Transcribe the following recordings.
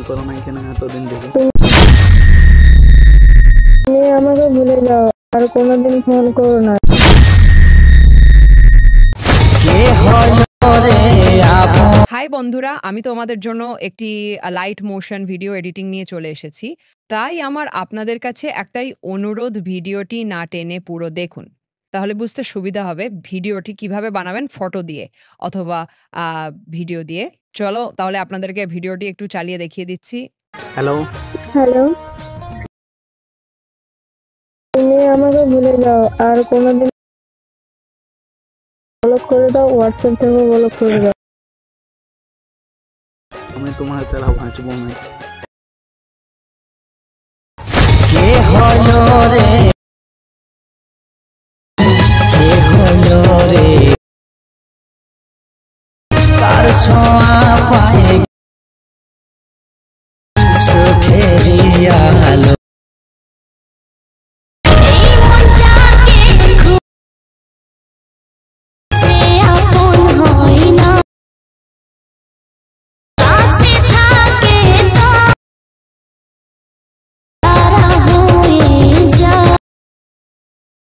করো নাই কেন এতদিন থেকে? তুমি আমাকে ভুলে যাও, আর কোনোদিন ফোন করো না। হাই বন্ধুরা, আমি তোমাদের জন্য একটি লাইট মোশন ভিডিও এডিটিং নিয়ে চলে এসেছি। তাই আমার আপনাদের কাছে একটাই অনুরোধ, ভিডিওটি না টেনে পুরো দেখুন, তাহলে বুঝতে সুবিধা হবে ভিডিওটি কিভাবে বানাবেন ফটো দিয়ে অথবা ভিডিও দিয়ে। চলো তাহলে আপনাদেরকে ভিডিওটি একটু চালিয়ে দেখিয়ে দিচ্ছি। হ্যালো হ্যালো, তুমি আমাকে ভুলে যাও, আর কোনোদিন ব্লক করে দাও, হোয়াটসঅ্যাপ থেকে ব্লক করে দাও। আমি তোমার ছাড়া বাঁচবো না।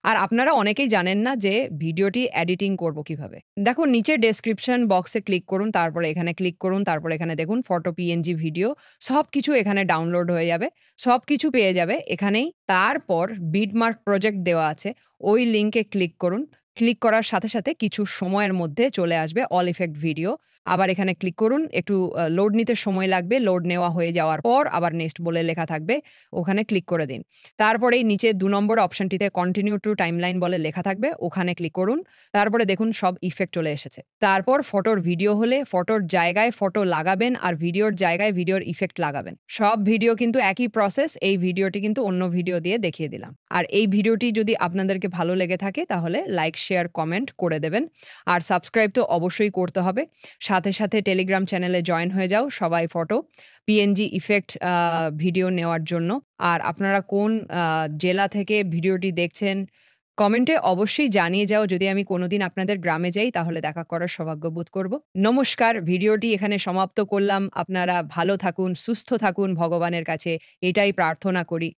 আর আপনারা অনেকেই জানেন না যে ভিডিওটি এডিটিং করব কিভাবে। দেখুন নিচে ডেসক্রিপশন বক্সে ক্লিক করুন, তারপরে এখানে ক্লিক করুন, তারপরে এখানে দেখুন ফটো, পিএনজি, ভিডিও সবকিছু এখানে ডাউনলোড হয়ে যাবে। সবকিছু পেয়ে যাবে এখানেই। তারপর বিটমার্ক প্রজেক্ট দেওয়া আছে, ওই লিংকে ক্লিক করুন। ক্লিক করার সাথে সাথে কিছু সময়ের মধ্যে চলে আসবে অল ইফেক্ট ভিডিও। আবার এখানে ক্লিক করুন, একটু লোড নিতে সময় লাগবে। লোড নেওয়া হয়ে যাওয়ার পর আবার নেক্সট বলে লেখা থাকবে, ওখানে ক্লিক করে দিন। তারপরেই নিচে ২ নম্বর অপশনটিতে কন্টিনিউ টু টাইমলাইন বলে লেখা থাকবে, ওখানে ক্লিক করুন। তারপরে দেখুন সব ইফেক্ট চলে এসেছে। তারপর ফটোর ভিডিও হলে ফটোর জায়গায় ফটো লাগাবেন, আর ভিডিওর জায়গায় ভিডিওর ইফেক্ট লাগাবেন। সব ভিডিও কিন্তু একই প্রসেস। এই ভিডিওটি কিন্তু অন্য ভিডিও দিয়ে দেখিয়ে দিলাম। আর এই ভিডিওটি যদি আপনাদেরকে ভালো লেগে থাকে তাহলে লাইক, শেয়ার, কমেন্ট করে দেবেন। আর সাবস্ক্রাইব তো অবশ্যই করতে হবে। সাথে সাথে টেলিগ্রাম চ্যানেলে জয়েন হয়ে যাও সবাই, ফটো, পিএনজি ইফেক্ট ভিডিও নেওয়ার জন্য। আর আপনারা কোন জেলা থেকে ভিডিওটি দেখছেন কমেন্টে অবশ্যই জানিয়ে যাও। যদি আমি কোনোদিন আপনাদের গ্রামে যাই তাহলে দেখা করার সৌভাগ্য বোধ করব। নমস্কার, ভিডিওটি এখানে সমাপ্ত করলাম। আপনারা ভালো থাকুন, সুস্থ থাকুন, ভগবানের কাছে এটাই প্রার্থনা করি।